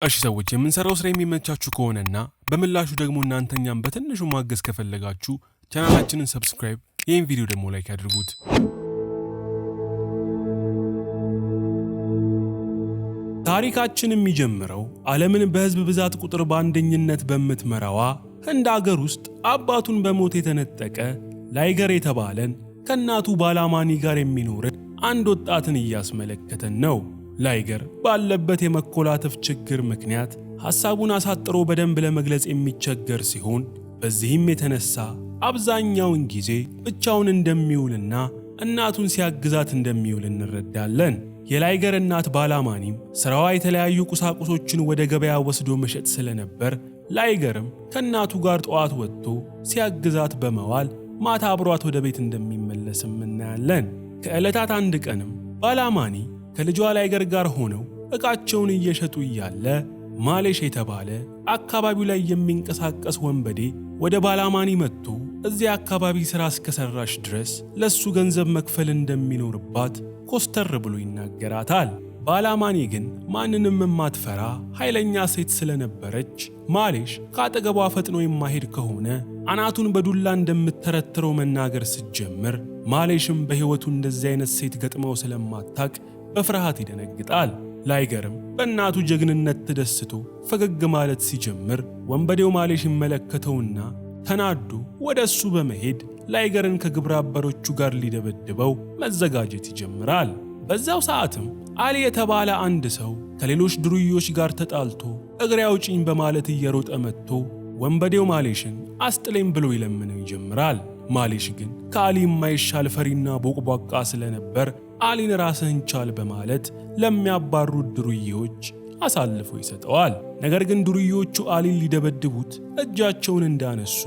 እሺ ሰዎች የምንሰራው ስራ የሚመቻችሁ ከሆነና በምላሹ ደግሞ እናንተኛም በትንሹ ማገዝ ከፈለጋችሁ ቻናላችንን ሰብስክራይብ፣ ይህን ቪዲዮ ደግሞ ላይክ ያድርጉት። ታሪካችን የሚጀምረው ዓለምን በህዝብ ብዛት ቁጥር በአንደኝነት በምትመራዋ ህንድ አገር ውስጥ አባቱን በሞት የተነጠቀ ላይገር የተባለን ከእናቱ ባላማኒ ጋር የሚኖር አንድ ወጣትን እያስመለከተን ነው። ላይገር ባለበት የመኮላተፍ ችግር ምክንያት ሐሳቡን አሳጥሮ በደንብ ለመግለጽ የሚቸገር ሲሆን በዚህም የተነሳ አብዛኛውን ጊዜ ብቻውን እንደሚውልና እናቱን ሲያግዛት እንደሚውል እንረዳለን። የላይገር እናት ባላማኒም ስራዋ የተለያዩ ቁሳቁሶችን ወደ ገበያ ወስዶ መሸጥ ስለነበር ላይገርም ከእናቱ ጋር ጠዋት ወጥቶ ሲያግዛት በመዋል ማታ አብሯት ወደ ቤት እንደሚመለስም እናያለን። ከዕለታት አንድ ቀንም ባላማኒ ከልጇ ላይገር ጋር ሆነው ዕቃቸውን እየሸጡ እያለ ማሌሽ የተባለ አካባቢው ላይ የሚንቀሳቀስ ወንበዴ ወደ ባላማኒ መጥቶ እዚያ አካባቢ ሥራ እስከሰራሽ ድረስ ለሱ ገንዘብ መክፈል እንደሚኖርባት ኮስተር ብሎ ይናገራታል። ባላማኒ ግን ማንንም የማትፈራ ኃይለኛ ሴት ስለነበረች ማሌሽ ከአጠገቧ ፈጥኖ የማሄድ ከሆነ አናቱን በዱላ እንደምትተረትረው መናገር ስትጀምር ማሌሽም በሕይወቱ እንደዚህ አይነት ሴት ገጥመው ስለማታቅ በፍርሃት ይደነግጣል። ላይገርም በእናቱ ጀግንነት ተደስቶ ፈገግ ማለት ሲጀምር ወንበዴው ማሌሽ ይመለከተውና ተናዶ ወደ እሱ በመሄድ ላይገርን ከግብረ አበሮቹ ጋር ሊደበድበው መዘጋጀት ይጀምራል። በዛው ሰዓትም አሊ የተባለ አንድ ሰው ከሌሎች ድሩዮች ጋር ተጣልቶ እግሬ አውጪኝ በማለት እየሮጠ መጥቶ ወንበዴው ማሌሽን አስጥለኝ ብሎ ይለምነው ይጀምራል። ማሌሽ ግን ከአሊ የማይሻል ፈሪና ቦቅቧቃ ስለነበር አሊን ራስህን ቻል በማለት ለሚያባሩት ድሩዮች አሳልፎ ይሰጠዋል። ነገር ግን ድሩዮቹ አሊን ሊደበድቡት እጃቸውን እንዳነሱ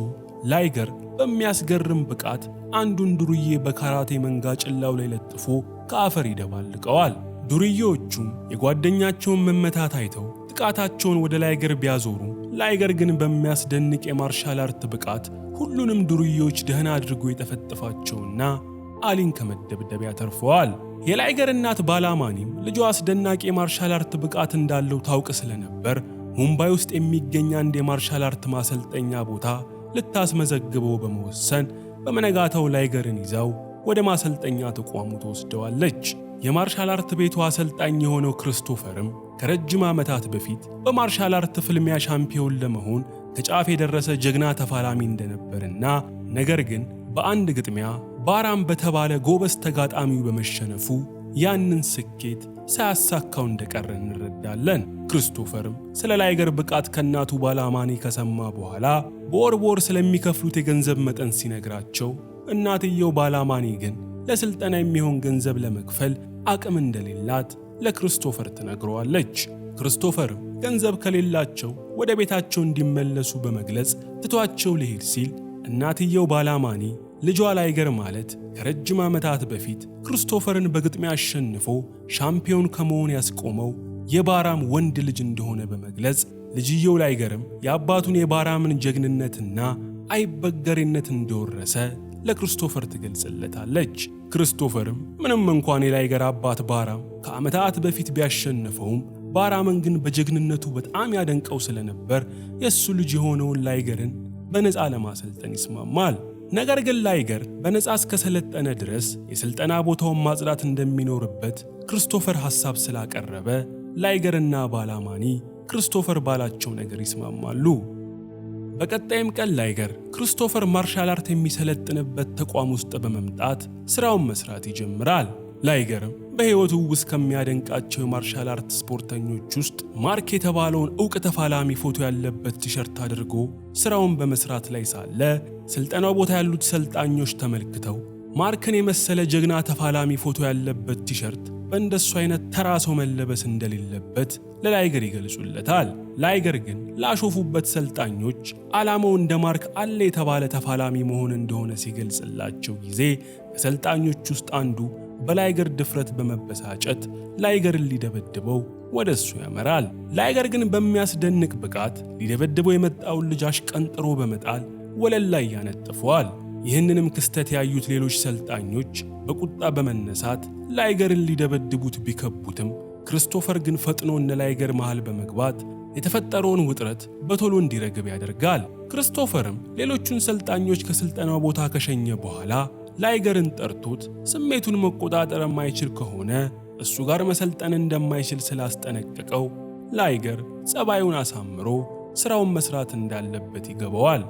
ላይገር በሚያስገርም ብቃት አንዱን ድሩዬ በካራቴ መንጋ ጭላው ላይ ለጥፎ ከአፈር ይደባልቀዋል። ድሩዮቹም የጓደኛቸውን መመታት አይተው ጥቃታቸውን ወደ ላይገር ቢያዞሩ ላይገር ግን በሚያስደንቅ የማርሻል አርት ብቃት ሁሉንም ድሩዮች ደህና አድርጎ የጠፈጠፋቸውና አሊን ከመደብደብ ያተርፈዋል። የላይገር እናት ባላማኒም ልጇ አስደናቂ የማርሻል አርት ብቃት እንዳለው ታውቅ ስለነበር ሙምባይ ውስጥ የሚገኝ አንድ የማርሻል አርት ማሰልጠኛ ቦታ ልታስመዘግበው በመወሰን በመነጋታው ላይገርን ይዛው ወደ ማሰልጠኛ ተቋሙ ተወስደዋለች። የማርሻል አርት ቤቱ አሰልጣኝ የሆነው ክርስቶፈርም ከረጅም ዓመታት በፊት በማርሻል አርት ፍልሚያ ሻምፒዮን ለመሆን ከጫፍ የደረሰ ጀግና ተፋላሚ እንደነበርና ነገር ግን በአንድ ግጥሚያ ባራም በተባለ ጎበዝ ተጋጣሚው በመሸነፉ ያንን ስኬት ሳያሳካው እንደቀረ እንረዳለን። ክርስቶፈርም ስለ ላይገር ብቃት ከእናቱ ባላማኒ ከሰማ በኋላ በወር ስለሚከፍሉት የገንዘብ መጠን ሲነግራቸው እናትየው ባላማኒ ግን ለስልጠና የሚሆን ገንዘብ ለመክፈል አቅም እንደሌላት ለክርስቶፈር ትነግረዋለች። ክርስቶፈርም ገንዘብ ከሌላቸው ወደ ቤታቸው እንዲመለሱ በመግለጽ ትቷቸው ሊሄድ ሲል እናትየው ባላማኒ ልጇ ላይገር ማለት ከረጅም ዓመታት በፊት ክርስቶፈርን በግጥሚያ አሸንፎ ሻምፒዮን ከመሆን ያስቆመው የባራም ወንድ ልጅ እንደሆነ በመግለጽ ልጅየው ላይገርም የአባቱን የባራምን ጀግንነትና አይበገሬነት እንደወረሰ ለክርስቶፈር ትገልጽለታለች። ክርስቶፈርም ምንም እንኳን የላይገር አባት ባራም ከዓመታት በፊት ቢያሸንፈውም ባራምን ግን በጀግንነቱ በጣም ያደንቀው ስለነበር የሱ ልጅ የሆነውን ላይገርን በነፃ ለማሰልጠን ይስማማል። ነገር ግን ላይገር በነፃ እስከሰለጠነ ድረስ የስልጠና ቦታውን ማጽዳት እንደሚኖርበት ክርስቶፈር ሐሳብ ስላቀረበ ላይገርና ባላማኒ ክርስቶፈር ባላቸው ነገር ይስማማሉ። በቀጣይም ቀን ላይገር ክርስቶፈር ማርሻል አርት የሚሰለጥንበት ተቋም ውስጥ በመምጣት ስራውን መስራት ይጀምራል። ላይገርም በሕይወቱ ውስጥ ከሚያደንቃቸው የማርሻል አርት ስፖርተኞች ውስጥ ማርክ የተባለውን ዕውቅ ተፋላሚ ፎቶ ያለበት ቲሸርት አድርጎ ስራውን በመስራት ላይ ሳለ ስልጠናው ቦታ ያሉት ሰልጣኞች ተመልክተው ማርክን የመሰለ ጀግና ተፋላሚ ፎቶ ያለበት ቲሸርት በእንደሱ አይነት ተራ ሰው መለበስ እንደሌለበት ለላይገር ይገልጹለታል። ላይገር ግን ላሾፉበት ሰልጣኞች ዓላማው እንደ ማርክ አለ የተባለ ተፋላሚ መሆን እንደሆነ ሲገልጽላቸው ጊዜ ከሰልጣኞች ውስጥ አንዱ በላይገር ድፍረት በመበሳጨት ላይገርን ሊደበድበው ወደ እሱ ያመራል። ላይገር ግን በሚያስደንቅ ብቃት ሊደበድበው የመጣውን ልጅ አሽቀንጥሮ በመጣል ወለል ላይ ያነጥፈዋል። ይህንንም ክስተት ያዩት ሌሎች ሰልጣኞች በቁጣ በመነሳት ላይገርን ሊደበድቡት ቢከቡትም ክርስቶፈር ግን ፈጥኖ እነ ላይገር መሃል በመግባት የተፈጠረውን ውጥረት በቶሎ እንዲረግብ ያደርጋል። ክሪስቶፈርም ሌሎቹን ሰልጣኞች ከስልጠናው ቦታ ከሸኘ በኋላ ላይገርን ጠርቶት ስሜቱን መቆጣጠር የማይችል ከሆነ እሱ ጋር መሰልጠን እንደማይችል ስላስጠነቀቀው ላይገር ጸባዩን አሳምሮ ስራውን መስራት እንዳለበት ይገባዋል።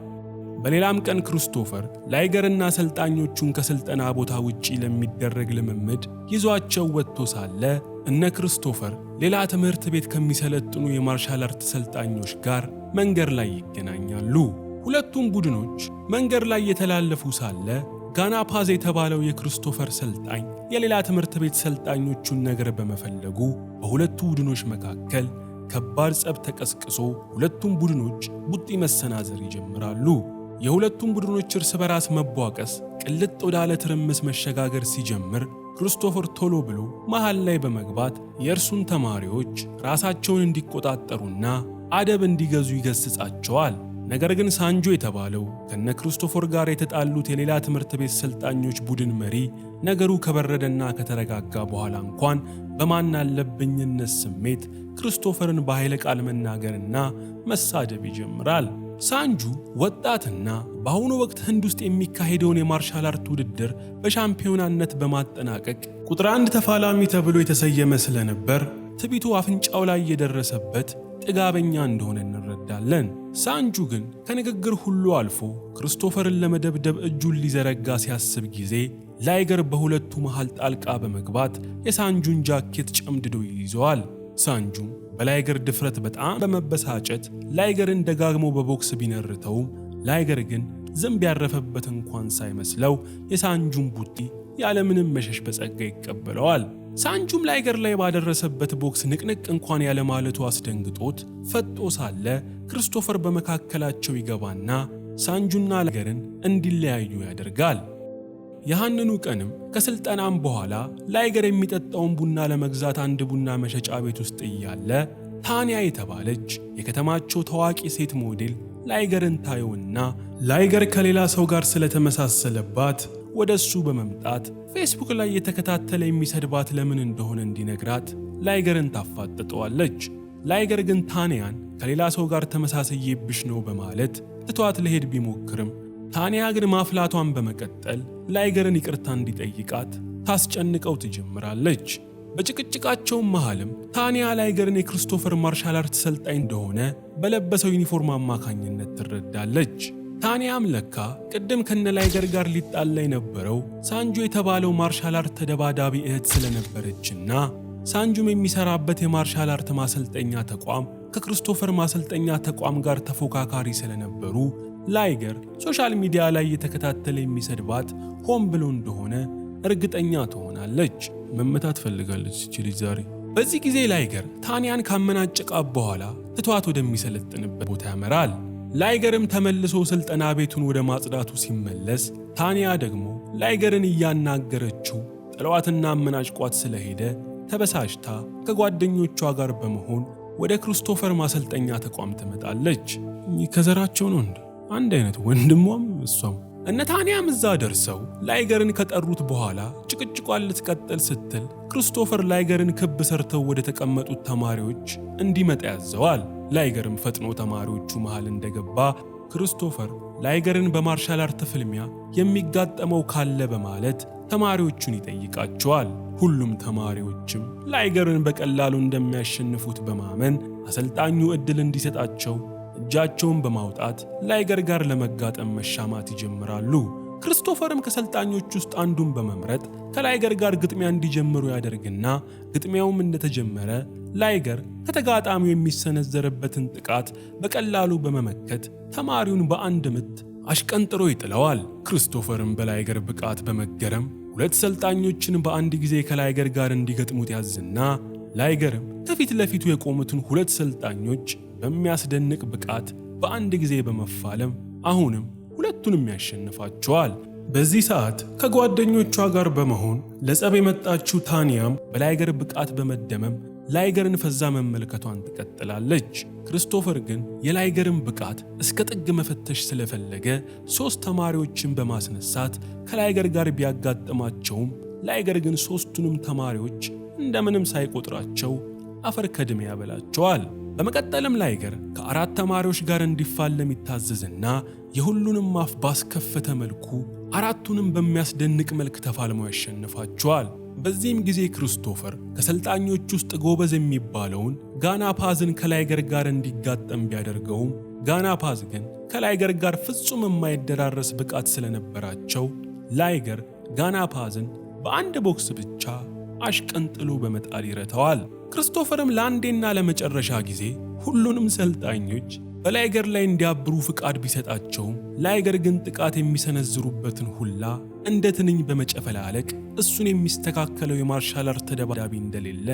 በሌላም ቀን ክሪስቶፈር ላይገርና ሰልጣኞቹን ከስልጠና ቦታ ውጪ ለሚደረግ ልምምድ ይዟቸው ወጥቶ ሳለ እነ ክሪስቶፈር ሌላ ትምህርት ቤት ከሚሰለጥኑ የማርሻል አርት ሰልጣኞች ጋር መንገድ ላይ ይገናኛሉ። ሁለቱም ቡድኖች መንገድ ላይ የተላለፉ ሳለ ጋና ፓዝ የተባለው የክሪስቶፈር ሰልጣኝ የሌላ ትምህርት ቤት ሰልጣኞቹን ነገር በመፈለጉ በሁለቱ ቡድኖች መካከል ከባድ ጸብ ተቀስቅሶ ሁለቱም ቡድኖች ቡጢ መሰናዘር ይጀምራሉ። የሁለቱም ቡድኖች እርስ በራስ መቧቀስ ቅልጥ ወዳለ ትርምስ መሸጋገር ሲጀምር ክሪስቶፈር ቶሎ ብሎ መሃል ላይ በመግባት የእርሱን ተማሪዎች ራሳቸውን እንዲቆጣጠሩና አደብ እንዲገዙ ይገስጻቸዋል። ነገር ግን ሳንጆ የተባለው ከነ ክሪስቶፈር ጋር የተጣሉት የሌላ ትምህርት ቤት ሰልጣኞች ቡድን መሪ ነገሩ ከበረደና ከተረጋጋ በኋላ እንኳን በማናለብኝነት ስሜት ክሪስቶፈርን በኃይለ ቃል መናገርና መሳደብ ይጀምራል። ሳንጁ ወጣትና በአሁኑ ወቅት ህንድ ውስጥ የሚካሄደውን የማርሻል አርት ውድድር በሻምፒዮናነት በማጠናቀቅ ቁጥር 1 ተፋላሚ ተብሎ የተሰየመ ስለነበር ትቢቱ አፍንጫው ላይ የደረሰበት ጥጋበኛ እንደሆነ እንረዳለን። ሳንጁ ግን ከንግግር ሁሉ አልፎ ክሪስቶፈርን ለመደብደብ እጁን ሊዘረጋ ሲያስብ ጊዜ ላይገር በሁለቱ መሃል ጣልቃ በመግባት የሳንጁን ጃኬት ጨምድዶ ይይዘዋል። ሳንጁም በላይገር ድፍረት በጣም በመበሳጨት ላይገርን ደጋግሞ በቦክስ ቢነርተውም ላይገር ግን ዝንብ ያረፈበት እንኳን ሳይመስለው የሳንጁን ቡጢ ያለምንም መሸሽ በጸጋ ይቀበለዋል። ሳንጁም ላይገር ላይ ባደረሰበት ቦክስ ንቅንቅ እንኳን ያለማለቱ አስደንግጦት ፈጦ ሳለ ክሪስቶፈር በመካከላቸው ይገባና ሳንጁና ላይገርን እንዲለያዩ ያደርጋል። ያንኑ ቀንም ከስልጠናም በኋላ ላይገር የሚጠጣውን ቡና ለመግዛት አንድ ቡና መሸጫ ቤት ውስጥ እያለ ታንያ የተባለች የከተማቸው ታዋቂ ሴት ሞዴል ላይገርን ታየውና ላይገር ከሌላ ሰው ጋር ስለተመሳሰለባት ወደሱ በመምጣት ፌስቡክ ላይ የተከታተለ የሚሰድባት ለምን እንደሆነ እንዲነግራት ላይገርን ታፋጥጠዋለች። ላይገር ግን ታንያን ከሌላ ሰው ጋር ተመሳሳይብሽ ነው በማለት ትቷት ለሄድ ቢሞክርም ታንያ ግን ማፍላቷን በመቀጠል ላይገርን ይቅርታ እንዲጠይቃት ታስጨንቀው ትጀምራለች። በጭቅጭቃቸው መሃልም ታንያ ላይገርን የክሪስቶፈር ማርሻል አርት ሰልጣኝ እንደሆነ በለበሰው ዩኒፎርም አማካኝነት ትረዳለች። ታንያም ለካ ቅድም ከነ ላይገር ጋር ሊጣላ የነበረው ሳንጆ የተባለው ማርሻል አርት ተደባዳቢ እህት ስለነበረችና ሳንጁም የሚሰራበት የማርሻል አርት ማሰልጠኛ ተቋም ከክሪስቶፈር ማሰልጠኛ ተቋም ጋር ተፎካካሪ ስለነበሩ ላይገር ሶሻል ሚዲያ ላይ የተከታተለ የሚሰድባት ሆን ብሎ እንደሆነ እርግጠኛ ትሆናለች። መመታት ፈልጋለች እቺ ልጅ ዛሬ። በዚህ ጊዜ ላይገር ታንያን ካመናጨቃ በኋላ ትቷት ወደሚሰለጥንበት ቦታ ያመራል። ላይገርም ተመልሶ ስልጠና ቤቱን ወደ ማጽዳቱ ሲመለስ ታንያ ደግሞ ላይገርን እያናገረችው ጥሏትና አመናጭቋት ስለሄደ ተበሳጭታ ከጓደኞቿ ጋር በመሆን ወደ ክሪስቶፈር ማሰልጠኛ ተቋም ትመጣለች። ከዘራቸው ነው እንዴ? አንድ አይነት ወንድሟም እሷም። እነ ታንያም እዛ ደርሰው ላይገርን ከጠሩት በኋላ ጭቅጭቋን ልትቀጥል ስትል ክሪስቶፈር ላይገርን ክብ ሰርተው ወደ ተቀመጡት ተማሪዎች እንዲመጣ ያዘዋል። ላይገርም ፈጥኖ ተማሪዎቹ መሃል እንደገባ ክሪስቶፈር ላይገርን በማርሻል አርት ፍልሚያ የሚጋጠመው ካለ በማለት ተማሪዎቹን ይጠይቃቸዋል። ሁሉም ተማሪዎችም ላይገርን በቀላሉ እንደሚያሸንፉት በማመን አሰልጣኙ ዕድል እንዲሰጣቸው እጃቸውን በማውጣት ላይገር ጋር ለመጋጠም መሻማት ይጀምራሉ። ክሪስቶፈርም ከሰልጣኞች ውስጥ አንዱን በመምረጥ ከላይገር ጋር ግጥሚያ እንዲጀምሩ ያደርግና ግጥሚያውም እንደተጀመረ ላይገር ከተጋጣሚው የሚሰነዘርበትን ጥቃት በቀላሉ በመመከት ተማሪውን በአንድ ምት አሽቀንጥሮ ይጥለዋል። ክሪስቶፈርም በላይገር ብቃት በመገረም ሁለት ሰልጣኞችን በአንድ ጊዜ ከላይገር ጋር እንዲገጥሙት ያዝና ላይገርም ከፊት ለፊቱ የቆሙትን ሁለት ሰልጣኞች በሚያስደንቅ ብቃት በአንድ ጊዜ በመፋለም አሁንም ሁለቱንም ያሸንፋቸዋል። በዚህ ሰዓት ከጓደኞቿ ጋር በመሆን ለጸብ የመጣችው ታንያም በላይገር ብቃት በመደመም ላይገርን ፈዛ መመልከቷን ትቀጥላለች። ክሪስቶፈር ግን የላይገርን ብቃት እስከ ጥግ መፈተሽ ስለፈለገ 3 ተማሪዎችን በማስነሳት ከላይገር ጋር ቢያጋጥማቸውም ላይገር ግን 3ቱንም ተማሪዎች እንደምንም ሳይቆጥራቸው አፈር ከድሜ ያበላቸዋል። በመቀጠልም ላይገር ከ4 ተማሪዎች ጋር እንዲፋለም ይታዘዝና የሁሉንም አፍ ባስከፈተ መልኩ 4ቱንም በሚያስደንቅ መልክ ተፋልሞ ያሸንፋቸዋል። በዚህም ጊዜ ክሪስቶፈር ከሰልጣኞች ውስጥ ጎበዝ የሚባለውን ጋናፓዝን ከላይገር ጋር እንዲጋጠም ቢያደርገውም ጋናፓዝ ግን ከላይገር ጋር ፍጹም የማይደራረስ ብቃት ስለነበራቸው ላይገር ጋናፓዝን በአንድ ቦክስ ብቻ አሽቀንጥሎ በመጣል ይረታዋል። ክሪስቶፈርም ለአንዴና ለመጨረሻ ጊዜ ሁሉንም ሰልጣኞች በላይገር ላይ እንዲያብሩ ፍቃድ ቢሰጣቸውም ላይገር ግን ጥቃት የሚሰነዝሩበትን ሁላ እንደ ትንኝ በመጨፈላለቅ እሱን የሚስተካከለው የማርሻል አርት ተደባዳቢ እንደሌለ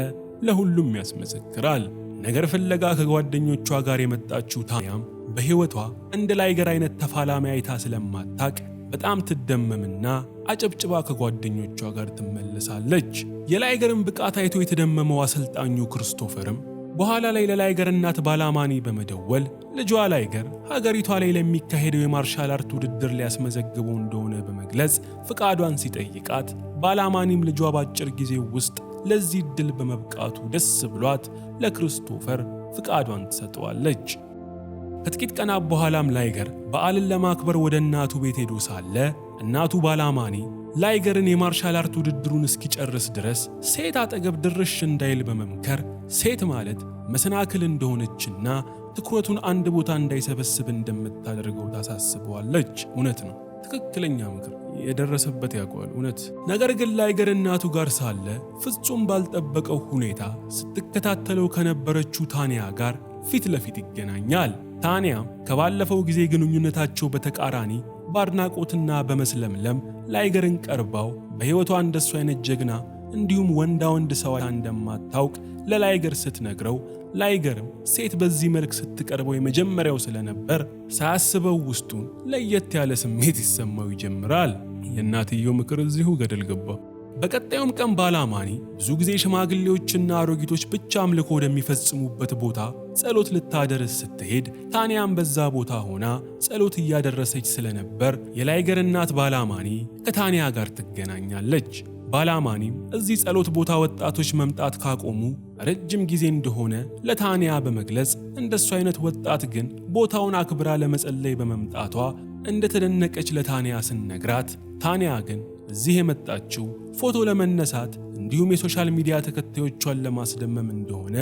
ለሁሉም ያስመሰክራል። ነገር ፍለጋ ከጓደኞቿ ጋር የመጣችው ታንያም በሕይወቷ እንደ ላይገር አይነት ተፋላሚ አይታ ስለማታቅ በጣም ትደመምና አጨብጭባ ከጓደኞቿ ጋር ትመለሳለች። የላይገርን ብቃት አይቶ የተደመመው አሰልጣኙ ክሪስቶፈርም በኋላ ላይ ለላይገር እናት ባላማኒ በመደወል ልጇ ላይገር ሀገሪቷ ላይ ለሚካሄደው የማርሻል አርት ውድድር ሊያስመዘግበው እንደሆነ በመግለጽ ፍቃዷን ሲጠይቃት ባላማኒም ልጇ ባጭር ጊዜ ውስጥ ለዚህ ድል በመብቃቱ ደስ ብሏት ለክሪስቶፈር ፍቃዷን ትሰጠዋለች። ከጥቂት ቀናት በኋላም ላይገር በዓልን ለማክበር ወደ እናቱ ቤት ሄዶ ሳለ እናቱ ባላማኒ ላይገርን የማርሻል አርት ውድድሩን እስኪጨርስ ድረስ ሴት አጠገብ ድርሽ እንዳይል በመምከር ሴት ማለት መሰናክል እንደሆነችና ትኩረቱን አንድ ቦታ እንዳይሰበስብ እንደምታደርገው ታሳስበዋለች። እውነት ነው፣ ትክክለኛ ምክር፣ የደረሰበት ያውቀዋል። እውነት። ነገር ግን ላይገር እናቱ ጋር ሳለ ፍጹም ባልጠበቀው ሁኔታ ስትከታተለው ከነበረችው ታንያ ጋር ፊት ለፊት ይገናኛል። ታንያም ከባለፈው ጊዜ ግንኙነታቸው በተቃራኒ በአድናቆትና በመስለምለም ላይገርን ቀርባው በሕይወቷ እንደሱ አይነት ጀግና እንዲሁም ወንዳ ወንድ ሰው እንደማታውቅ ለላይገር ስትነግረው ላይገርም ሴት በዚህ መልክ ስትቀርበው የመጀመሪያው ስለነበር ሳያስበው ውስጡን ለየት ያለ ስሜት ይሰማው ይጀምራል። የእናትየው ምክር እዚሁ ገደል ገባ። በቀጣዩም ቀን ባላማኒ ብዙ ጊዜ ሽማግሌዎችና አሮጊቶች ብቻ አምልኮ ወደሚፈጽሙበት ቦታ ጸሎት ልታደርስ ስትሄድ ታንያም በዛ ቦታ ሆና ጸሎት እያደረሰች ስለነበር የላይገር እናት ባላማኒ ከታንያ ጋር ትገናኛለች። ባላማኒም እዚህ ጸሎት ቦታ ወጣቶች መምጣት ካቆሙ ረጅም ጊዜ እንደሆነ ለታንያ በመግለጽ እንደሱ አይነት ወጣት ግን ቦታውን አክብራ ለመጸለይ በመምጣቷ እንደተደነቀች ለታንያ ስነግራት ታንያ ግን እዚህ የመጣችው ፎቶ ለመነሳት እንዲሁም የሶሻል ሚዲያ ተከታዮቿን ለማስደመም እንደሆነ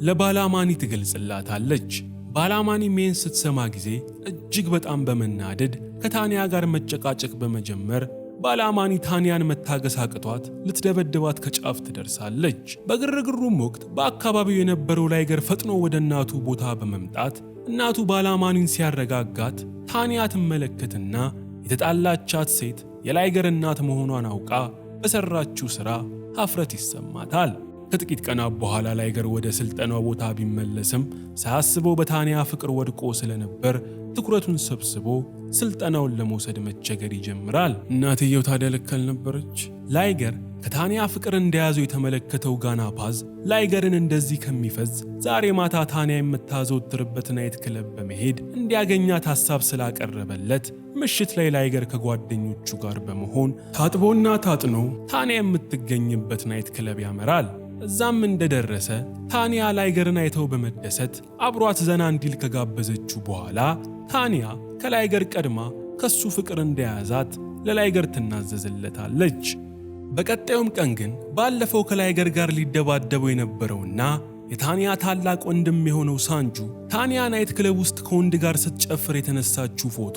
ለባላማኒ ትገልጽላታለች። ባላማኒ ሜን ስትሰማ ጊዜ እጅግ በጣም በመናደድ ከታንያ ጋር መጨቃጨቅ በመጀመር ባላማኒ ታንያን መታገስ አቅቷት ልትደበድባት ከጫፍ ትደርሳለች። በግርግሩም ወቅት በአካባቢው የነበረው ላይገር ፈጥኖ ወደ እናቱ ቦታ በመምጣት እናቱ ባላማኒን ሲያረጋጋት ታንያ ትመለከትና የተጣላቻት ሴት የላይገር እናት መሆኗን አውቃ በሰራችው ሥራ ሀፍረት ይሰማታል። ከጥቂት ቀናት በኋላ ላይገር ወደ ስልጠናው ቦታ ቢመለስም ሳያስበው በታንያ ፍቅር ወድቆ ስለነበር ትኩረቱን ሰብስቦ ስልጠናውን ለመውሰድ መቸገር ይጀምራል። እናትየው ታዲያ ልክ አልነበረች። ላይገር ከታንያ ፍቅር እንደያዘው የተመለከተው ጋናፓዝ ላይገርን እንደዚህ ከሚፈዝ ዛሬ ማታ ታንያ የምታዘወትርበት ናይት ክለብ በመሄድ እንዲያገኛት ሐሳብ ስላቀረበለት ምሽት ላይ ላይገር ከጓደኞቹ ጋር በመሆን ታጥቦና ታጥኖ ታንያ የምትገኝበት ናይት ክለብ ያመራል። እዛም እንደደረሰ ታንያ ላይገርን አይተው በመደሰት አብሯት ዘና እንዲል ከጋበዘችው በኋላ ታንያ ከላይገር ቀድማ ከሱ ፍቅር እንደያዛት ለላይገር ትናዘዝለታለች። በቀጣዩም ቀን ግን ባለፈው ከላይገር ጋር ሊደባደበው የነበረውና የታንያ ታላቅ ወንድም የሆነው ሳንጁ ታንያ ናይት ክለብ ውስጥ ከወንድ ጋር ስትጨፍር የተነሳችው ፎቶ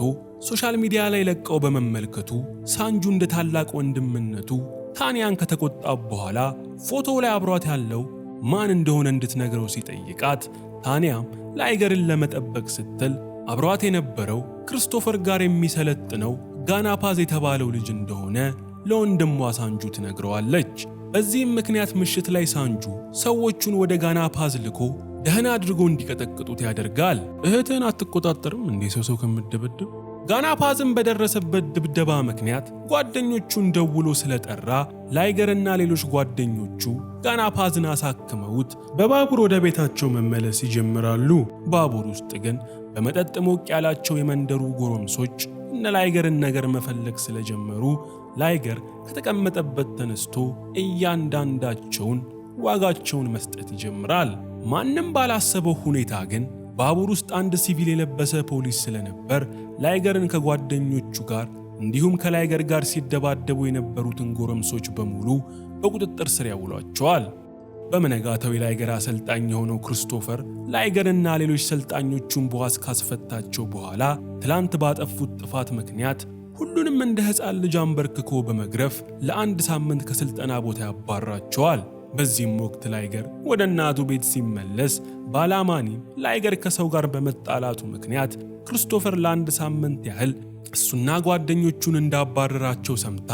ሶሻል ሚዲያ ላይ ለቀው በመመልከቱ ሳንጁ እንደ ታላቅ ወንድምነቱ ታንያን ከተቆጣ በኋላ ፎቶው ላይ አብሯት ያለው ማን እንደሆነ እንድትነግረው ሲጠይቃት ታንያም ላይገርን ለመጠበቅ ስትል አብሯት የነበረው ክሪስቶፈር ጋር የሚሰለጥነው ጋናፓዝ የተባለው ልጅ እንደሆነ ለወንድሟ ሳንጁ ትነግረዋለች። በዚህም ምክንያት ምሽት ላይ ሳንጁ ሰዎቹን ወደ ጋናፓዝ ልኮ ደህና አድርጎ እንዲቀጠቅጡት ያደርጋል። እህትህን አትቆጣጠርም እንዴ ሰው ከምትደበድብ? ጋናፓዝም በደረሰበት ድብደባ ምክንያት ጓደኞቹን ደውሎ ስለጠራ ላይገርና ሌሎች ጓደኞቹ ጋናፓዝን አሳክመውት በባቡር ወደ ቤታቸው መመለስ ይጀምራሉ። ባቡር ውስጥ ግን በመጠጥ ሞቅ ያላቸው የመንደሩ ጎረምሶች እነ ላይገርን ነገር መፈለግ ስለጀመሩ ላይገር ከተቀመጠበት ተነስቶ እያንዳንዳቸውን ዋጋቸውን መስጠት ይጀምራል። ማንም ባላሰበው ሁኔታ ግን ባቡር ውስጥ አንድ ሲቪል የለበሰ ፖሊስ ስለነበር ላይገርን ከጓደኞቹ ጋር እንዲሁም ከላይገር ጋር ሲደባደቡ የነበሩትን ጎረምሶች በሙሉ በቁጥጥር ስር ያውሏቸዋል። በመነጋታው የላይገር አሰልጣኝ የሆነው ክሪስቶፈር ላይገርና ሌሎች ሰልጣኞቹን በዋስ ካስፈታቸው በኋላ ትላንት ባጠፉት ጥፋት ምክንያት ሁሉንም እንደ ሕፃን ልጅ አንበርክኮ በመግረፍ ለ1 ሳምንት ከስልጠና ቦታ ያባራቸዋል። በዚህም ወቅት ላይገር ወደ እናቱ ቤት ሲመለስ ባላማኒም ላይገር ከሰው ጋር በመጣላቱ ምክንያት ክሪስቶፈር ለ1 ሳምንት ያህል እሱና ጓደኞቹን እንዳባረራቸው ሰምታ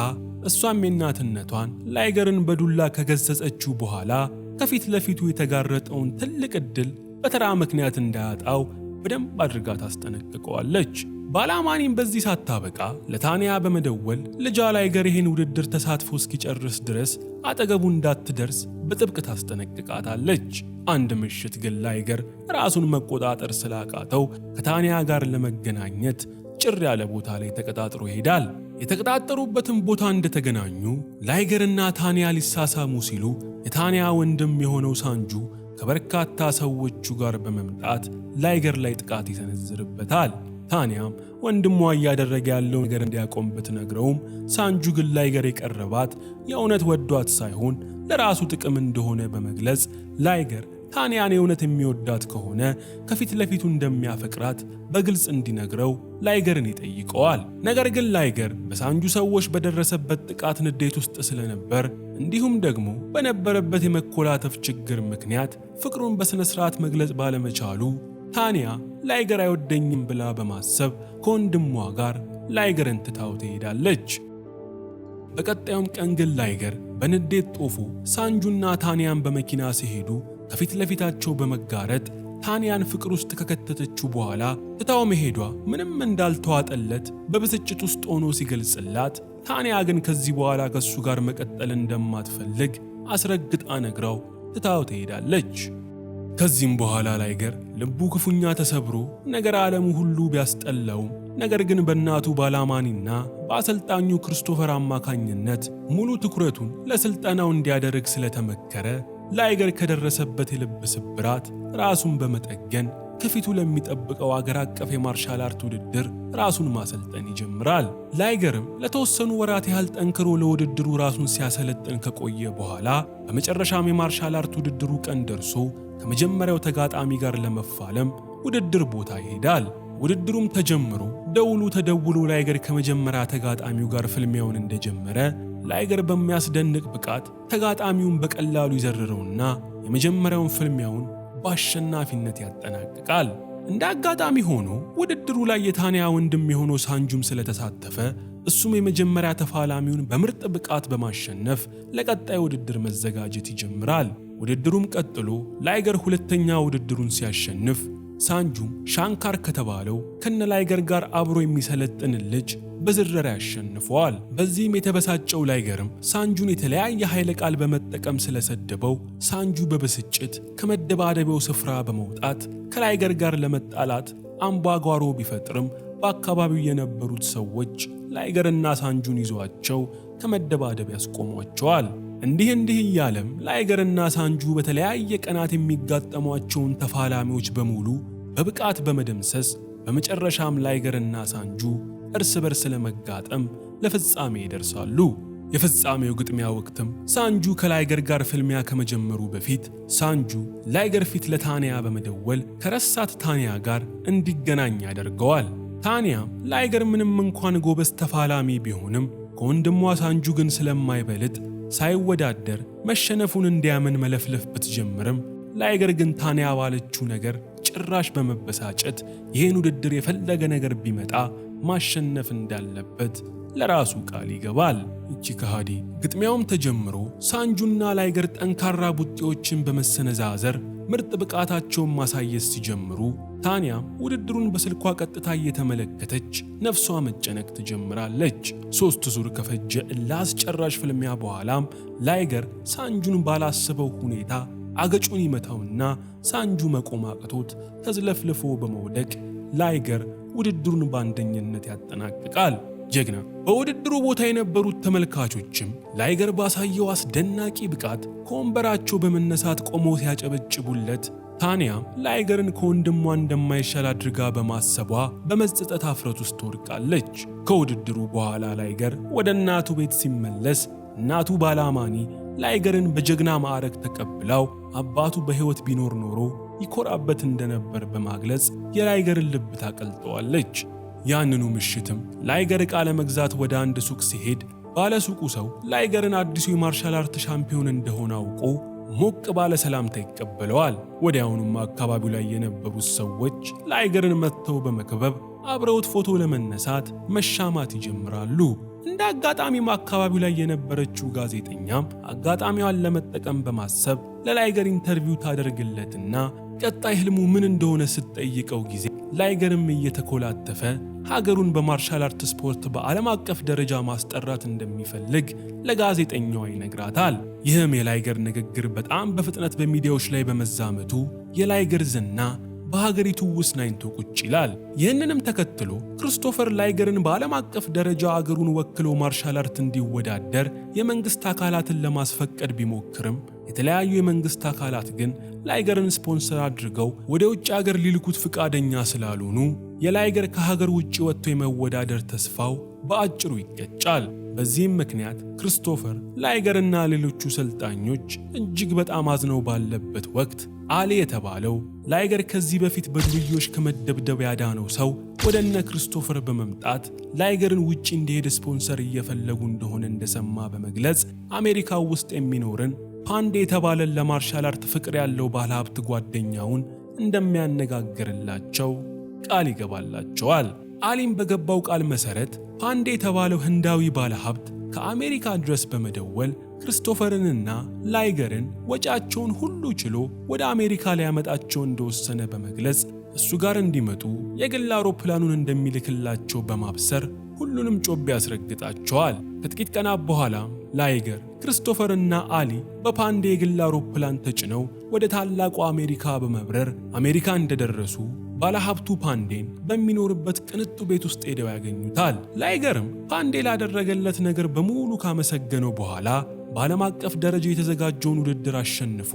እሷም የእናትነቷን ላይገርን በዱላ ከገሰጸችው በኋላ ከፊት ለፊቱ የተጋረጠውን ትልቅ ዕድል በተራ ምክንያት እንዳያጣው በደንብ አድርጋ ታስጠነቅቀዋለች። ባላማኒም በዚህ ሳታበቃ ለታንያ በመደወል ልጇ ላይገር ይህን ውድድር ተሳትፎ እስኪጨርስ ድረስ አጠገቡ እንዳትደርስ በጥብቅ ታስጠነቅቃታለች። አንድ ምሽት ግን ላይገር ራሱን መቆጣጠር ስላቃተው ከታንያ ጋር ለመገናኘት ጭር ያለ ቦታ ላይ ተቀጣጥሮ ይሄዳል። የተቀጣጠሩበትን ቦታ እንደተገናኙ ላይገርና ታንያ ሊሳሳሙ ሲሉ የታንያ ወንድም የሆነው ሳንጁ ከበርካታ ሰዎቹ ጋር በመምጣት ላይገር ላይ ጥቃት ይሰነዝርበታል። ታንያም ወንድሟ እያደረገ ያለው ነገር እንዲያቆም ብትነግረውም ሳንጁ ግን ላይገር የቀረባት የእውነት ወዷት ሳይሆን ለራሱ ጥቅም እንደሆነ በመግለጽ ላይገር ታንያን የእውነት የሚወዳት ከሆነ ከፊት ለፊቱ እንደሚያፈቅራት በግልጽ እንዲነግረው ላይገርን ይጠይቀዋል። ነገር ግን ላይገር በሳንጁ ሰዎች በደረሰበት ጥቃት ንዴት ውስጥ ስለነበር እንዲሁም ደግሞ በነበረበት የመኮላተፍ ችግር ምክንያት ፍቅሩን በስነ ስርዓት መግለጽ ባለመቻሉ ታንያ ላይገር አይወደኝም ብላ በማሰብ ከወንድሟ ጋር ላይገርን ትታው ትሄዳለች። በቀጣዩም ቀን ግን ላይገር በንዴት ጦፎ ሳንጁና ታንያን በመኪና ሲሄዱ ከፊት ለፊታቸው በመጋረጥ ታንያን ፍቅር ውስጥ ከከተተችው በኋላ ትታው መሄዷ ምንም እንዳልተዋጠለት በብስጭት ውስጥ ሆኖ ሲገልጽላት፣ ታንያ ግን ከዚህ በኋላ ከሱ ጋር መቀጠል እንደማትፈልግ አስረግጣ ነግራው ትታው ትሄዳለች። ከዚህም በኋላ ላይገር ልቡ ክፉኛ ተሰብሮ ነገር ዓለሙ ሁሉ ቢያስጠላውም ነገር ግን በእናቱ ባላማኒና በአሰልጣኙ ክሪስቶፈር አማካኝነት ሙሉ ትኩረቱን ለስልጠናው እንዲያደርግ ስለተመከረ ላይገር ከደረሰበት የልብ ስብራት ራሱን በመጠገን ከፊቱ ለሚጠብቀው አገር አቀፍ የማርሻል አርት ውድድር ራሱን ማሰልጠን ይጀምራል። ላይገርም ለተወሰኑ ወራት ያህል ጠንክሮ ለውድድሩ ራሱን ሲያሰለጥን ከቆየ በኋላ በመጨረሻም የማርሻል አርት ውድድሩ ቀን ደርሶ ከመጀመሪያው ተጋጣሚ ጋር ለመፋለም ውድድር ቦታ ይሄዳል። ውድድሩም ተጀምሮ ደውሉ ተደውሎ ላይገር ከመጀመሪያ ተጋጣሚው ጋር ፍልሚያውን እንደጀመረ ላይገር በሚያስደንቅ ብቃት ተጋጣሚውን በቀላሉ ይዘርረውና የመጀመሪያውን ፍልሚያውን በአሸናፊነት ያጠናቅቃል። እንደ አጋጣሚ ሆኖ ውድድሩ ላይ የታንያ ወንድም የሆነው ሳንጁም ስለተሳተፈ እሱም የመጀመሪያ ተፋላሚውን በምርጥ ብቃት በማሸነፍ ለቀጣይ ውድድር መዘጋጀት ይጀምራል። ውድድሩም ቀጥሎ ላይገር ሁለተኛ ውድድሩን ሲያሸንፍ ሳንጁም ሻንካር ከተባለው ከነ ላይገር ጋር አብሮ የሚሰለጥን ልጅ በዝረራ ያሸንፈዋል። በዚህም የተበሳጨው ላይገርም ሳንጁን የተለያየ ኃይለ ቃል በመጠቀም ስለሰደበው ሳንጁ በብስጭት ከመደባደቢያው ስፍራ በመውጣት ከላይገር ጋር ለመጣላት አምባጓሮ ቢፈጥርም በአካባቢው የነበሩት ሰዎች ላይገርና ሳንጁን ይዟቸው ከመደባደብ ያስቆሟቸዋል። እንዲህ እያለም ላይገርና ሳንጁ በተለያየ ቀናት የሚጋጠሟቸውን ተፋላሚዎች በሙሉ በብቃት በመደምሰስ በመጨረሻም ላይገርና ሳንጁ እርስ በርስ ለመጋጠም ለፍጻሜ ይደርሳሉ። የፍጻሜው ግጥሚያ ወቅትም ሳንጁ ከላይገር ጋር ፍልሚያ ከመጀመሩ በፊት ሳንጁ ላይገር ፊት ለታንያ በመደወል ከረሳት ታንያ ጋር እንዲገናኝ ያደርገዋል። ታንያም ላይገር ምንም እንኳን ጎበዝ ተፋላሚ ቢሆንም ከወንድሟ ሳንጁ ግን ስለማይበልጥ ሳይወዳደር መሸነፉን እንዲያምን መለፍለፍ ብትጀምርም ላይገር ግን ታንያ ባለችው ነገር ጭራሽ በመበሳጨት ይህን ውድድር የፈለገ ነገር ቢመጣ ማሸነፍ እንዳለበት ለራሱ ቃል ይገባል። እቺ ከሃዲ። ግጥሚያውም ተጀምሮ ሳንጁና ላይገር ጠንካራ ቡጢዎችን በመሰነዛዘር ምርጥ ብቃታቸውን ማሳየት ሲጀምሩ ታንያም ውድድሩን በስልኳ ቀጥታ እየተመለከተች ነፍሷ መጨነቅ ትጀምራለች። 3 ዙር ከፈጀ ለአስጨራሽ ፍልሚያ በኋላም ላይገር ሳንጁን ባላሰበው ሁኔታ አገጩን ይመታውና ሳንጁ መቆም አቅቶት ተዝለፍልፎ በመውደቅ ላይገር ውድድሩን በአንደኝነት ያጠናቅቃል። ጀግና። በውድድሩ ቦታ የነበሩት ተመልካቾችም ላይገር ባሳየው አስደናቂ ብቃት ከወንበራቸው በመነሳት ቆመው ሲያጨበጭቡለት፣ ታንያም ላይገርን ከወንድሟ እንደማይሻል አድርጋ በማሰቧ በመጸጸት አፍረት ውስጥ ትወድቃለች። ከውድድሩ በኋላ ላይገር ወደ እናቱ ቤት ሲመለስ እናቱ ባላማኒ ላይገርን በጀግና ማዕረግ ተቀብላው አባቱ በሕይወት ቢኖር ኖሮ ይኮራበት እንደነበር በማግለጽ የላይገርን ልብ ታቀልጠዋለች። ያንኑ ምሽትም ላይገር ዕቃ ለመግዛት ወደ አንድ ሱቅ ሲሄድ ባለሱቁ ሰው ላይገርን አዲሱ የማርሻል አርት ሻምፒዮን እንደሆነ አውቆ ሞቅ ባለ ሰላምታ ይቀበለዋል። ወዲያውኑም አካባቢው ላይ የነበሩት ሰዎች ላይገርን መጥተው በመክበብ አብረውት ፎቶ ለመነሳት መሻማት ይጀምራሉ። እንደ አጋጣሚም አካባቢው ላይ የነበረችው ጋዜጠኛም አጋጣሚዋን ለመጠቀም በማሰብ ለላይገር ኢንተርቪው ታደርግለትና ቀጣይ ህልሙ ምን እንደሆነ ስትጠይቀው ጊዜ ላይገርም እየተኮላተፈ ሀገሩን በማርሻል አርት ስፖርት በዓለም አቀፍ ደረጃ ማስጠራት እንደሚፈልግ ለጋዜጠኛዋ ይነግራታል። ይህም የላይገር ንግግር በጣም በፍጥነት በሚዲያዎች ላይ በመዛመቱ የላይገር ዝና በሀገሪቱ ውስጥ ናኝቶ ቁጭ ይላል። ይህንንም ተከትሎ ክሪስቶፈር ላይገርን በዓለም አቀፍ ደረጃ አገሩን ወክሎ ማርሻል አርት እንዲወዳደር የመንግስት አካላትን ለማስፈቀድ ቢሞክርም የተለያዩ የመንግስት አካላት ግን ላይገርን ስፖንሰር አድርገው ወደ ውጭ ሀገር ሊልኩት ፍቃደኛ ስላልሆኑ የላይገር ከሀገር ውጭ ወጥቶ የመወዳደር ተስፋው በአጭሩ ይቀጫል። በዚህም ምክንያት ክሪስቶፈር ላይገርና ሌሎቹ ሰልጣኞች እጅግ በጣም አዝነው ባለበት ወቅት አሊ የተባለው ላይገር ከዚህ በፊት በዱርዮች ከመደብደብ ያዳነው ሰው ወደ እነ ክሪስቶፈር በመምጣት ላይገርን ውጪ እንዲሄድ ስፖንሰር እየፈለጉ እንደሆነ እንደሰማ በመግለጽ አሜሪካ ውስጥ የሚኖርን ፓንዴ የተባለን ለማርሻል አርት ፍቅር ያለው ባለሀብት ጓደኛውን እንደሚያነጋግርላቸው ቃል ይገባላቸዋል። አሊም በገባው ቃል መሰረት ፓንዴ የተባለው ህንዳዊ ባለሀብት ከአሜሪካ ድረስ በመደወል ክሪስቶፈርንና ላይገርን ወጪያቸውን ሁሉ ችሎ ወደ አሜሪካ ሊያመጣቸው እንደወሰነ በመግለጽ እሱ ጋር እንዲመጡ የግል አውሮፕላኑን እንደሚልክላቸው በማብሰር ሁሉንም ጮቤ ያስረግጣቸዋል። ከጥቂት ቀናት በኋላ ላይገር፣ ክሪስቶፈርና አሊ በፓንዴ የግል አውሮፕላን ተጭነው ወደ ታላቁ አሜሪካ በመብረር አሜሪካ እንደደረሱ ባለሀብቱ ፓንዴን በሚኖርበት ቅንጡ ቤት ውስጥ ሄደው ያገኙታል። ላይገርም ፓንዴ ላደረገለት ነገር በሙሉ ካመሰገነው በኋላ በዓለም አቀፍ ደረጃ የተዘጋጀውን ውድድር አሸንፎ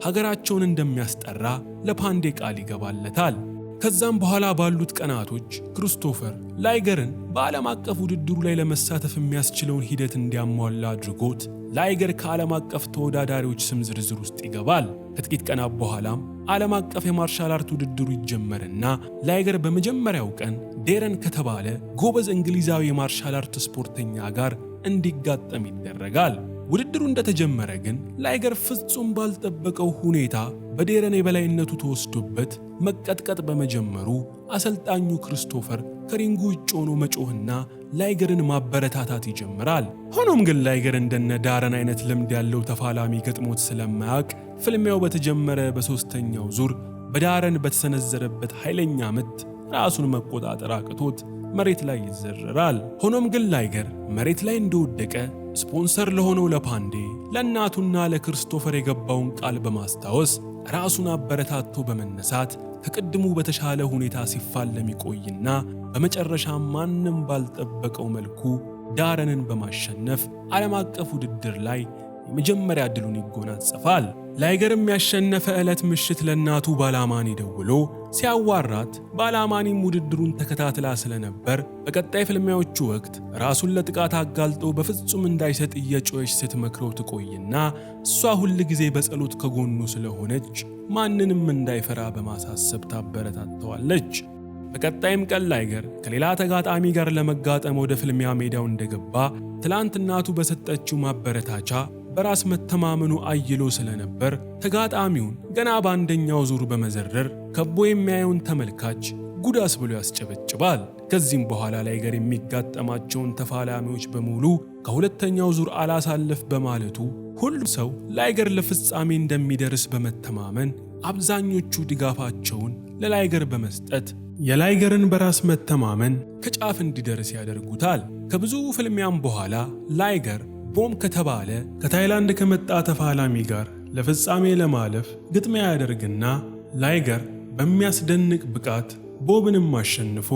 ሀገራቸውን እንደሚያስጠራ ለፓንዴ ቃል ይገባለታል። ከዛም በኋላ ባሉት ቀናቶች ክሪስቶፈር ላይገርን በዓለም አቀፍ ውድድሩ ላይ ለመሳተፍ የሚያስችለውን ሂደት እንዲያሟላ አድርጎት ላይገር ከዓለም አቀፍ ተወዳዳሪዎች ስም ዝርዝር ውስጥ ይገባል። ከጥቂት ቀናት በኋላም ዓለም አቀፍ የማርሻል አርት ውድድሩ ይጀመርና ላይገር በመጀመሪያው ቀን ዴረን ከተባለ ጎበዝ እንግሊዛዊ የማርሻል አርት ስፖርተኛ ጋር እንዲጋጠም ይደረጋል። ውድድሩ እንደተጀመረ ግን ላይገር ፍጹም ባልጠበቀው ሁኔታ በዴረን የበላይነቱ ተወስዶበት መቀጥቀጥ በመጀመሩ አሰልጣኙ ክሪስቶፈር ከሪንጉ ውጭ ሆኖ መጮህና ላይገርን ማበረታታት ይጀምራል። ሆኖም ግን ላይገር እንደነ ዳረን አይነት ልምድ ያለው ተፋላሚ ገጥሞት ስለማያውቅ ፍልሚያው በተጀመረ በሶስተኛው ዙር በዳረን በተሰነዘረበት ኃይለኛ ምት ራሱን መቆጣጠር አቅቶት መሬት ላይ ይዘረራል። ሆኖም ግን ላይገር መሬት ላይ እንደወደቀ ስፖንሰር ለሆነው ለፓንዴ ለእናቱና ለክሪስቶፈር የገባውን ቃል በማስታወስ ራሱን አበረታቶ በመነሳት ከቅድሙ በተሻለ ሁኔታ ሲፋለም ይቆይና በመጨረሻ ማንም ባልጠበቀው መልኩ ዳረንን በማሸነፍ ዓለም አቀፍ ውድድር ላይ የመጀመሪያ ዕድሉን ይጎናጸፋል። ላይገርም ያሸነፈ ዕለት ምሽት ለእናቱ ባላማኒ ደውሎ ሲያዋራት ባላማኒም ውድድሩን ተከታትላ ስለነበር በቀጣይ ፍልሚያዎቹ ወቅት ራሱን ለጥቃት አጋልጦ በፍጹም እንዳይሰጥ እየጮኸች ስትመክረው ትቆይና እሷ ሁል ጊዜ በጸሎት ከጎኑ ስለሆነች ማንንም እንዳይፈራ በማሳሰብ ታበረታተዋለች። በቀጣይም ቀን ላይገር ከሌላ ተጋጣሚ ጋር ለመጋጠም ወደ ፍልሚያ ሜዳው እንደገባ ትላንት እናቱ በሰጠችው ማበረታቻ በራስ መተማመኑ አይሎ ስለነበር ተጋጣሚውን ገና በአንደኛው ዙር በመዘረር ከቦ የሚያየውን ተመልካች ጉዳስ ብሎ ያስጨበጭባል። ከዚህም በኋላ ላይገር የሚጋጠማቸውን ተፋላሚዎች በሙሉ ከሁለተኛው ዙር አላሳለፍ በማለቱ ሁሉም ሰው ላይገር ለፍጻሜ እንደሚደርስ በመተማመን አብዛኞቹ ድጋፋቸውን ለላይገር በመስጠት የላይገርን በራስ መተማመን ከጫፍ እንዲደርስ ያደርጉታል። ከብዙ ፍልሚያም በኋላ ላይገር ቦም ከተባለ ከታይላንድ ከመጣ ተፋላሚ ጋር ለፍጻሜ ለማለፍ ግጥሚያ ያደርግና ላይገር በሚያስደንቅ ብቃት ቦብንም አሸንፎ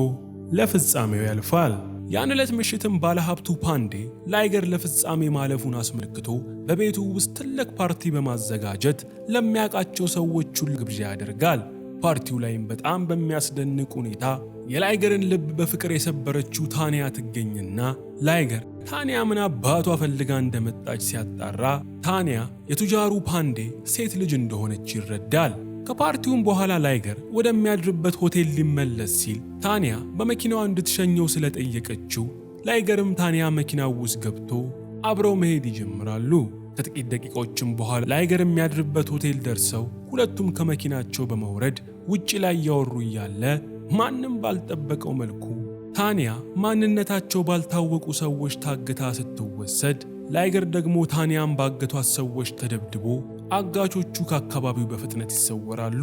ለፍጻሜው ያልፋል። ያን ዕለት ምሽትም ባለሀብቱ ፓንዴ ላይገር ለፍጻሜ ማለፉን አስመልክቶ በቤቱ ውስጥ ትልቅ ፓርቲ በማዘጋጀት ለሚያውቃቸው ሰዎች ሁሉ ግብዣ ያደርጋል። ፓርቲው ላይም በጣም በሚያስደንቅ ሁኔታ የላይገርን ልብ በፍቅር የሰበረችው ታንያ ትገኝና ላይገር ታንያ ምን አባቷ ፈልጋ እንደመጣች ሲያጣራ ታንያ የቱጃሩ ፓንዴ ሴት ልጅ እንደሆነች ይረዳል። ከፓርቲውም በኋላ ላይገር ወደሚያድርበት ሆቴል ሊመለስ ሲል ታንያ በመኪናዋ እንድትሸኘው ስለጠየቀችው ላይገርም ታንያ መኪናው ውስጥ ገብቶ አብረው መሄድ ይጀምራሉ። ከጥቂት ደቂቃዎችም በኋላ ላይገር የሚያድርበት ሆቴል ደርሰው ሁለቱም ከመኪናቸው በመውረድ ውጪ ላይ ያወሩ እያለ ማንም ባልጠበቀው መልኩ ታንያ ማንነታቸው ባልታወቁ ሰዎች ታግታ ስትወሰድ፣ ላይገር ደግሞ ታንያን ባገቷት ሰዎች ተደብድቦ አጋቾቹ ከአካባቢው በፍጥነት ይሰወራሉ።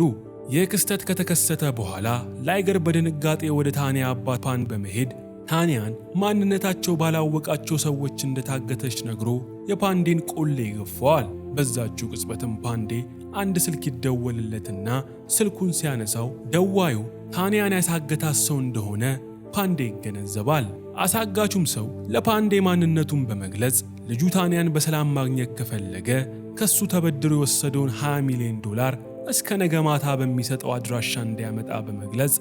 ይህ ክስተት ከተከሰተ በኋላ ላይገር በድንጋጤ ወደ ታንያ አባት ፓን በመሄድ ታንያን ማንነታቸው ባላወቃቸው ሰዎች እንደታገተች ነግሮ የፓንዴን ቆሌ ይገፋዋል። በዛችው ቅጽበትም ፓንዴ አንድ ስልክ ይደወልለትና ስልኩን ሲያነሳው ደዋዩ ታንያን ያሳገታት ሰው እንደሆነ ፓንዴ ይገነዘባል። አሳጋቹም ሰው ለፓንዴ ማንነቱን በመግለጽ ልጁ ታንያን በሰላም ማግኘት ከፈለገ ከሱ ተበድሮ የወሰደውን $20 ሚሊዮን እስከ ነገ ማታ በሚሰጠው አድራሻ እንዲያመጣ በመግለጽ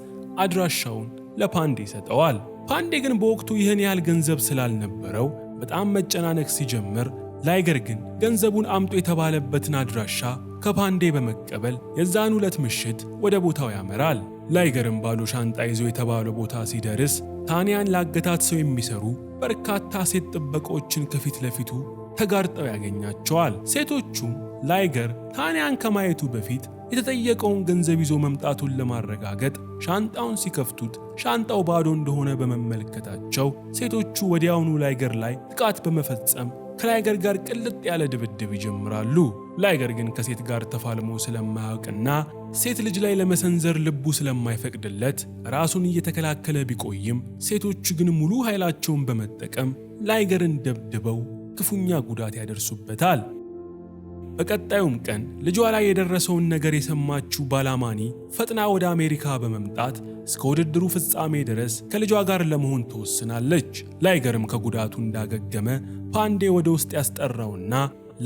አድራሻውን ለፓንዴ ይሰጠዋል። ፓንዴ ግን በወቅቱ ይህን ያህል ገንዘብ ስላልነበረው በጣም መጨናነቅ ሲጀምር፣ ላይገር ግን ገንዘቡን አምጦ የተባለበትን አድራሻ ከፓንዴ በመቀበል የዛን ዕለት ምሽት ወደ ቦታው ያመራል። ላይገርም ባዶ ሻንጣ ይዞ የተባለው ቦታ ሲደርስ ታንያን ላገታት ሰው የሚሰሩ በርካታ ሴት ጥበቆችን ከፊት ለፊቱ ተጋርጠው ያገኛቸዋል። ሴቶቹም ላይገር ታንያን ከማየቱ በፊት የተጠየቀውን ገንዘብ ይዞ መምጣቱን ለማረጋገጥ ሻንጣውን ሲከፍቱት ሻንጣው ባዶ እንደሆነ በመመልከታቸው ሴቶቹ ወዲያውኑ ላይገር ላይ ጥቃት በመፈጸም ከላይገር ጋር ቅልጥ ያለ ድብድብ ይጀምራሉ። ላይገር ግን ከሴት ጋር ተፋልሞ ስለማያውቅና ሴት ልጅ ላይ ለመሰንዘር ልቡ ስለማይፈቅድለት ራሱን እየተከላከለ ቢቆይም ሴቶቹ ግን ሙሉ ኃይላቸውን በመጠቀም ላይገርን ደብድበው ክፉኛ ጉዳት ያደርሱበታል። በቀጣዩም ቀን ልጇ ላይ የደረሰውን ነገር የሰማችው ባላማኒ ፈጥና ወደ አሜሪካ በመምጣት እስከ ውድድሩ ፍጻሜ ድረስ ከልጇ ጋር ለመሆን ተወስናለች። ላይገርም ከጉዳቱ እንዳገገመ ፓንዴ ወደ ውስጥ ያስጠራውና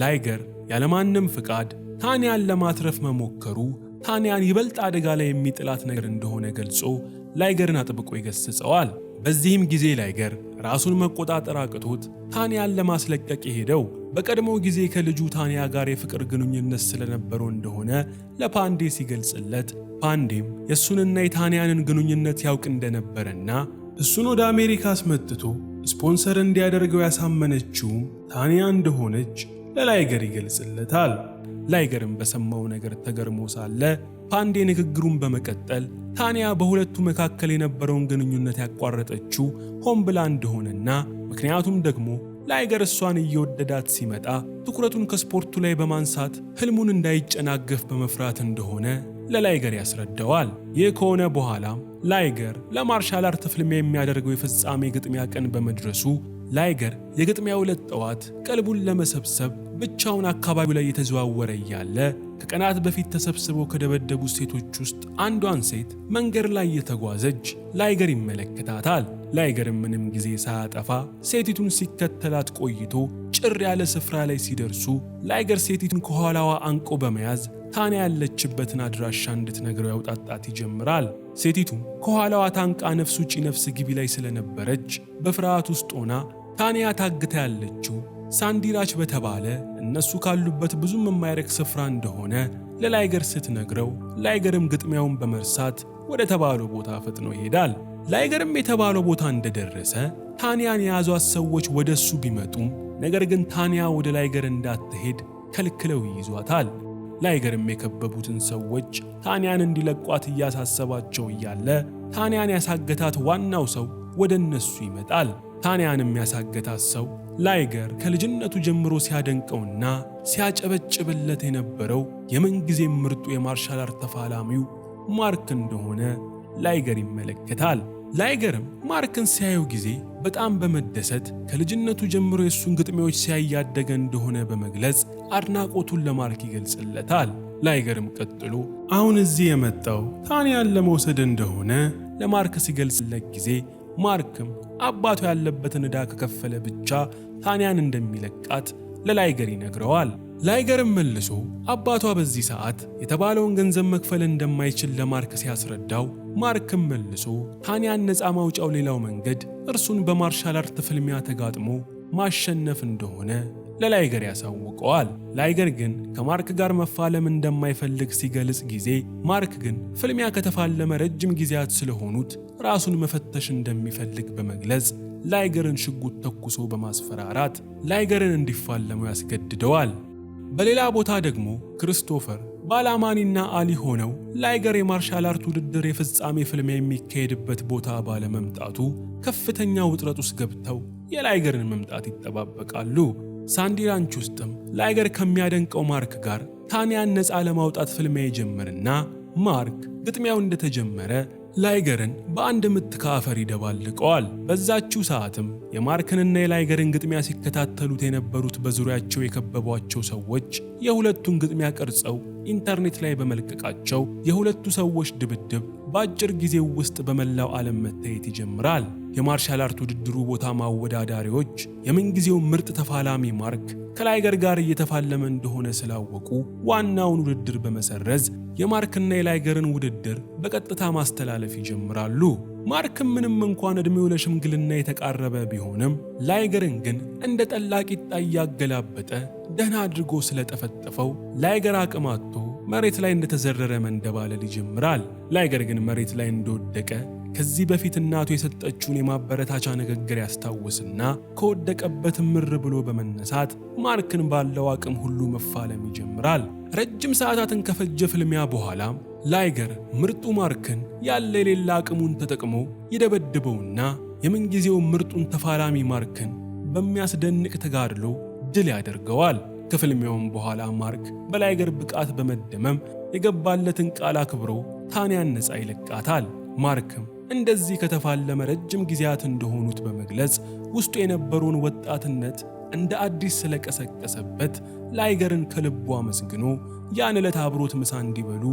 ላይገር ያለማንም ፍቃድ ታንያን ለማትረፍ መሞከሩ ታንያን ይበልጥ አደጋ ላይ የሚጥላት ነገር እንደሆነ ገልጾ ላይገርን አጥብቆ ይገስጸዋል። በዚህም ጊዜ ላይገር ራሱን መቆጣጠር አቅቶት ታንያን ለማስለቀቅ የሄደው በቀድሞው ጊዜ ከልጁ ታንያ ጋር የፍቅር ግንኙነት ስለነበረው እንደሆነ ለፓንዴ ሲገልጽለት፣ ፓንዴም የሱንና የታንያንን ግንኙነት ያውቅ እንደነበረና እሱን ወደ አሜሪካ አስመጥቶ ስፖንሰር እንዲያደርገው ያሳመነችውም ታንያ እንደሆነች ለላይገር ይገልጽለታል። ላይገርም በሰማው ነገር ተገርሞ ሳለ ፓንዴ ንግግሩን በመቀጠል ታንያ በሁለቱ መካከል የነበረውን ግንኙነት ያቋረጠችው ሆን ብላ እንደሆነና ምክንያቱም ደግሞ ላይገር እሷን እየወደዳት ሲመጣ ትኩረቱን ከስፖርቱ ላይ በማንሳት ህልሙን እንዳይጨናገፍ በመፍራት እንደሆነ ለላይገር ያስረዳዋል። ይህ ከሆነ በኋላም ላይገር ለማርሻል አርት ፍልሚያ የሚያደርገው የፍጻሜ ግጥሚያ ቀን በመድረሱ ላይገር የግጥሚያው ዕለት ጠዋት ቀልቡን ለመሰብሰብ ብቻውን አካባቢው ላይ የተዘዋወረ እያለ ከቀናት በፊት ተሰብስበው ከደበደቡ ሴቶች ውስጥ አንዷን ሴት መንገድ ላይ እየተጓዘች ላይገር ይመለከታታል። ላይገርም ምንም ጊዜ ሳያጠፋ ሴቲቱን ሲከተላት ቆይቶ ጭር ያለ ስፍራ ላይ ሲደርሱ ላይገር ሴቲቱን ከኋላዋ አንቆ በመያዝ ታንያ ያለችበትን አድራሻ እንድትነግረው ያውጣጣት ይጀምራል። ሴቲቱም ከኋላዋ ታንቃ ነፍስ ውጪ ነፍስ ግቢ ላይ ስለነበረች በፍርሃት ውስጥ ሆና ታንያ ታግታ ያለችው ሳንዲራች በተባለ እነሱ ካሉበት ብዙም የማይረቅ ስፍራ እንደሆነ ለላይገር ስትነግረው፣ ላይገርም ግጥሚያውን በመርሳት ወደ ተባለው ቦታ ፈጥኖ ይሄዳል። ላይገርም የተባለው ቦታ እንደደረሰ ታንያን የያዟት ሰዎች ወደሱ ቢመጡም ነገር ግን ታንያ ወደ ላይገር እንዳትሄድ ከልክለው ይይዟታል። ላይገርም የከበቡትን ሰዎች ታንያን እንዲለቋት እያሳሰባቸው እያለ ታንያን ያሳገታት ዋናው ሰው ወደ እነሱ ይመጣል። ታንያንም ያሳገታት ሰው ላይገር ከልጅነቱ ጀምሮ ሲያደንቀውና ሲያጨበጭብለት የነበረው የምንጊዜም ምርጡ የማርሻል አርት ተፋላሚው ማርክ እንደሆነ ላይገር ይመለከታል። ላይገርም ማርክን ሲያየው ጊዜ በጣም በመደሰት ከልጅነቱ ጀምሮ የሱን ግጥሚያዎች ሲያያደገ እንደሆነ በመግለጽ አድናቆቱን ለማርክ ይገልጽለታል። ላይገርም ቀጥሎ አሁን እዚህ የመጣው ታንያን ለመውሰድ እንደሆነ ለማርክ ሲገልጽለት ጊዜ ማርክም አባቱ ያለበትን ዕዳ ከከፈለ ብቻ ታንያን እንደሚለቃት ለላይገር ይነግረዋል። ላይገርም መልሶ አባቷ በዚህ ሰዓት የተባለውን ገንዘብ መክፈል እንደማይችል ለማርክ ሲያስረዳው፣ ማርክም መልሶ ታንያን ነፃ ማውጫው ሌላው መንገድ እርሱን በማርሻል አርት ፍልሚያ ተጋጥሞ ማሸነፍ እንደሆነ ለላይገር ያሳውቀዋል። ላይገር ግን ከማርክ ጋር መፋለም እንደማይፈልግ ሲገልጽ ጊዜ ማርክ ግን ፍልሚያ ከተፋለመ ረጅም ጊዜያት ስለሆኑት ራሱን መፈተሽ እንደሚፈልግ በመግለጽ ላይገርን ሽጉጥ ተኩሶ በማስፈራራት ላይገርን እንዲፋለመው ያስገድደዋል። በሌላ ቦታ ደግሞ ክሪስቶፈር ባላማኒና አሊ ሆነው ላይገር የማርሻል አርት ውድድር የፍጻሜ ፍልሚያ የሚካሄድበት ቦታ ባለመምጣቱ ከፍተኛ ውጥረት ውስጥ ገብተው የላይገርን መምጣት ይጠባበቃሉ። ሳንዲ ራንች ውስጥም ላይገር ከሚያደንቀው ማርክ ጋር ታንያን ነፃ ለማውጣት ፍልሚያ ይጀምርና ማርክ ግጥሚያው እንደተጀመረ ላይገርን በአንድ ምት ከአፈር ይደባልቀዋል። በዛችው ሰዓትም የማርክንና የላይገርን ግጥሚያ ሲከታተሉት የነበሩት በዙሪያቸው የከበቧቸው ሰዎች የሁለቱን ግጥሚያ ቀርጸው ኢንተርኔት ላይ በመልቀቃቸው የሁለቱ ሰዎች ድብድብ በአጭር ጊዜ ውስጥ በመላው ዓለም መታየት ይጀምራል። የማርሻል አርት ውድድሩ ቦታ ማወዳዳሪዎች የምንጊዜው ምርጥ ተፋላሚ ማርክ ከላይገር ጋር እየተፋለመ እንደሆነ ስላወቁ ዋናውን ውድድር በመሰረዝ የማርክና የላይገርን ውድድር በቀጥታ ማስተላለፍ ይጀምራሉ። ማርክም ምንም እንኳን ዕድሜው ለሽምግልና የተቃረበ ቢሆንም ላይገርን ግን እንደ ጠላ ቂጣ እያገላበጠ ደህና አድርጎ ስለጠፈጠፈው ላይገር አቅም አጥቶ መሬት ላይ እንደተዘረረ መንደባለል ይጀምራል። ላይገር ግን መሬት ላይ እንደወደቀ ከዚህ በፊት እናቱ የሰጠችውን የማበረታቻ ንግግር ያስታውስና ከወደቀበት ምር ብሎ በመነሳት ማርክን ባለው አቅም ሁሉ መፋለም ይጀምራል። ረጅም ሰዓታትን ከፈጀ ፍልሚያ በኋላ ላይገር ምርጡ ማርክን ያለ የሌላ አቅሙን ተጠቅሞ ይደበድበውና የምንጊዜው ምርጡን ተፋላሚ ማርክን በሚያስደንቅ ተጋድሎ ድል ያደርገዋል። ከፍልሚያውም በኋላ ማርክ በላይገር ብቃት በመደመም የገባለትን ቃል አክብሮ ታንያን ነፃ ይለቃታል። ማርክም እንደዚህ ከተፋለመ ረጅም ጊዜያት እንደሆኑት በመግለጽ ውስጡ የነበረውን ወጣትነት እንደ አዲስ ስለቀሰቀሰበት ላይገርን ከልቡ አመስግኖ ያን ዕለት አብሮት ምሳ እንዲበሉ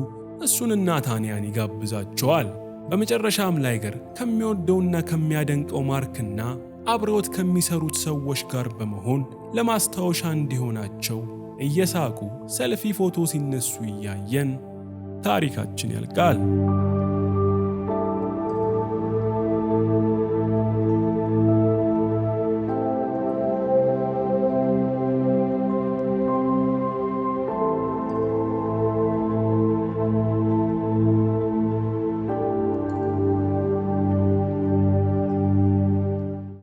እሱንና ታንያን ይጋብዛቸዋል። በመጨረሻም ላይገር ከሚወደውና ከሚያደንቀው ማርክና አብረውት ከሚሰሩት ሰዎች ጋር በመሆን ለማስታወሻ እንዲሆናቸው እየሳቁ ሰልፊ ፎቶ ሲነሱ እያየን ታሪካችን ያልቃል።